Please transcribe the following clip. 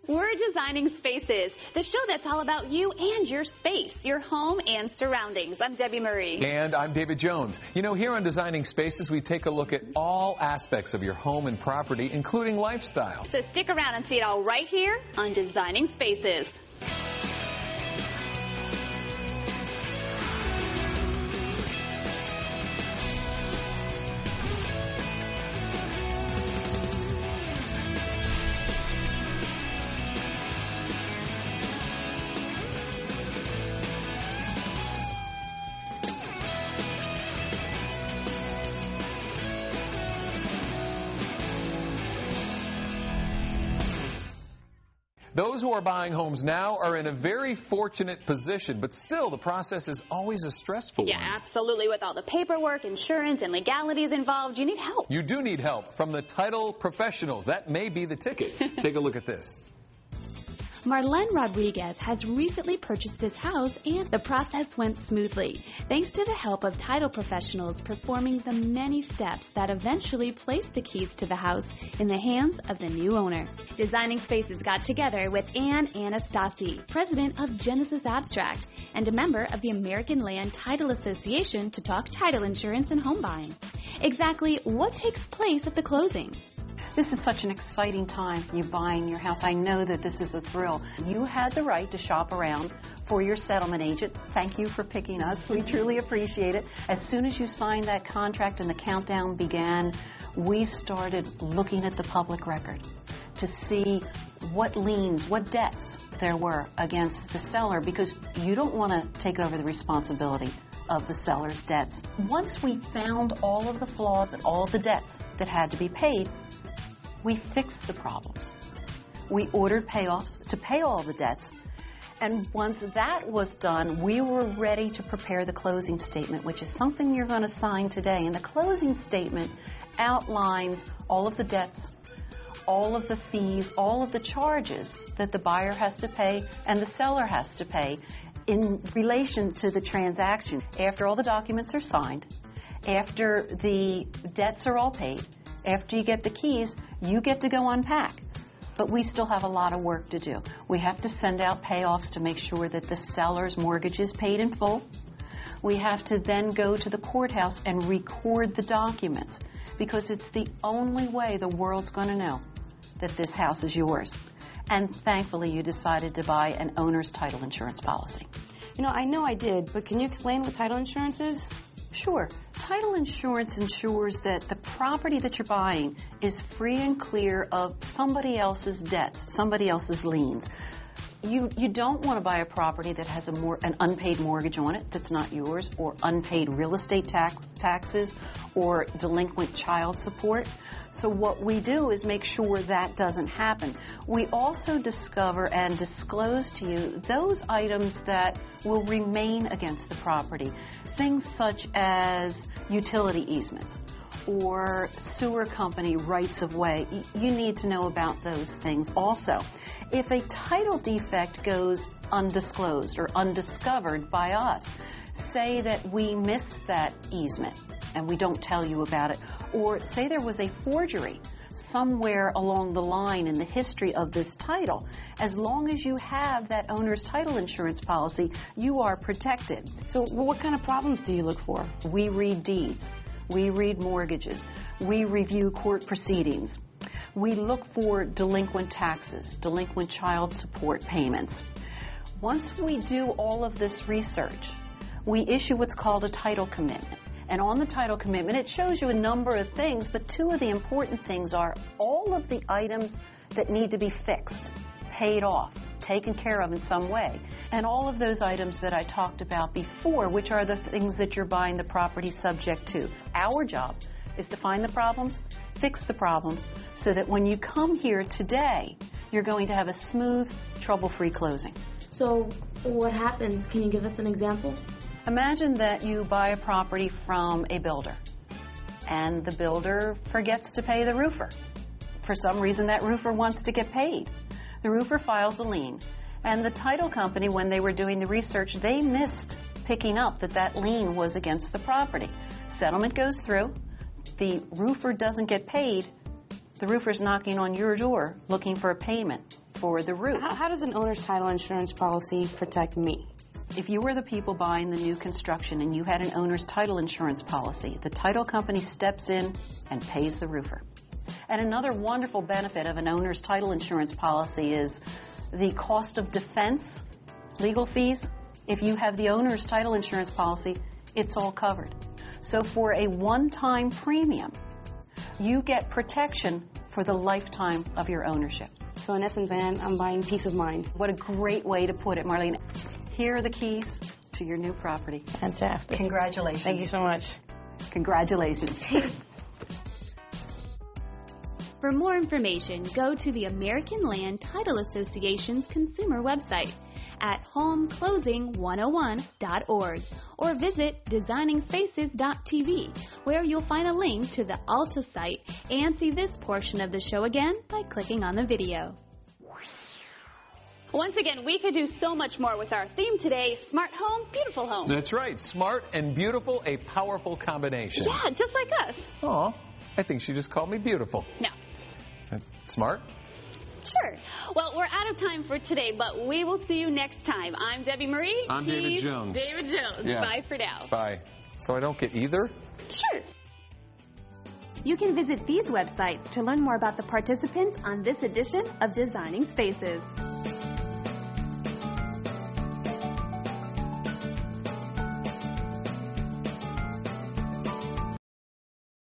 We're Designing Spaces, the show that's all about you and your space, your home and surroundings. I'm Debbie Murray. And I'm David Jones. You know, here on Designing Spaces, we take a look at all aspects of your home and property, including lifestyle. So stick around and see it all right here on Designing Spaces. Those who are buying homes now are in a very fortunate position, but still the process is always a stressful one. Yeah, absolutely. With all the paperwork, insurance, and legalities involved, you need help. You do need help from the title professionals. That may be the ticket. Take a look at this. Marlene Rodriguez has recently purchased this house, and the process went smoothly, thanks to the help of title professionals performing the many steps that eventually placed the keys to the house in the hands of the new owner. Designing Spaces got together with Anne Anastasi, president of Genesis Abstract, and a member of the American Land Title Association to talk title insurance and home buying. Exactly what takes place at the closing? This is such an exciting time, you buying your house. I know that this is a thrill. You had the right to shop around for your settlement agent. Thank you for picking us. We truly appreciate it. As soon as you signed that contract and the countdown began, we started looking at the public record to see what liens, what debts there were against the seller, because you don't want to take over the responsibility of the seller's debts. Once we found all of the flaws and all of the debts that had to be paid, we fixed the problems. We ordered payoffs to pay all the debts. And once that was done, we were ready to prepare the closing statement, which is something you're going to sign today. And the closing statement outlines all of the debts, all of the fees, all of the charges that the buyer has to pay and the seller has to pay in relation to the transaction. After all the documents are signed, after the debts are all paid, after you get the keys, you get to go unpack. But we still have a lot of work to do. We have to send out payoffs to make sure that the seller's mortgage is paid in full. We have to then go to the courthouse and record the documents, because it's the only way the world's going to know that this house is yours. And thankfully, you decided to buy an owner's title insurance policy. You know I did, but can you explain what title insurance is? Sure. Title insurance ensures that the property that you're buying is free and clear of somebody else's debts, somebody else's liens. You don't want to buy a property that has an unpaid mortgage on it that's not yours, or unpaid real estate taxes, or delinquent child support. So what we do is make sure that doesn't happen. We also discover and disclose to you those items that will remain against the property. Things such as utility easements or sewer company rights of way. You need to know about those things also. If a title defect goes undisclosed or undiscovered by us, say that we missed that easement and we don't tell you about it, or say there was a forgery somewhere along the line in the history of this title, as long as you have that owner's title insurance policy, you are protected. So what kind of problems do you look for? We read deeds. We read mortgages. We review court proceedings. We look for delinquent taxes, delinquent child support payments. Once we do all of this research, we issue what's called a title commitment. And on the title commitment, it shows you a number of things, but two of the important things are all of the items that need to be fixed, paid off, taken care of in some way, and all of those items that I talked about before, which are the things that you're buying the property subject to. Our job is to find the problems, fix the problems, so that when you come here today, you're going to have a smooth, trouble-free closing. So what happens? Can you give us an example? Imagine that you buy a property from a builder, and the builder forgets to pay the roofer. For some reason, that roofer wants to get paid. The roofer files a lien, and the title company, when they were doing the research, they missed picking up that that lien was against the property. Settlement goes through. The roofer doesn't get paid. The roofer's knocking on your door looking for a payment for the roof. How does an owner's title insurance policy protect me? If you were the people buying the new construction and you had an owner's title insurance policy, the title company steps in and pays the roofer. And another wonderful benefit of an owner's title insurance policy is the cost of defense, legal fees. If you have the owner's title insurance policy, it's all covered. So for a one-time premium, you get protection for the lifetime of your ownership. So in essence, Anne, I'm buying peace of mind. What a great way to put it, Marlene. Here are the keys to your new property. Fantastic. Congratulations. Thank you so much. Congratulations. For more information, go to the American Land Title Association's consumer website at homeclosing101.org or visit designingspaces.tv, where you'll find a link to the Alta site and see this portion of the show again by clicking on the video. Once again, we could do so much more with our theme today, Smart Home, Beautiful Home. That's right. Smart and beautiful, a powerful combination. Yeah, just like us. Aw, I think she just called me beautiful. No. Smart? Sure. Well, we're out of time for today, but we will see you next time. I'm Debbie Marie. I'm David Jones. David Jones. Yeah. Bye for now. Bye. So I don't get either? Sure. You can visit these websites to learn more about the participants on this edition of Designing Spaces.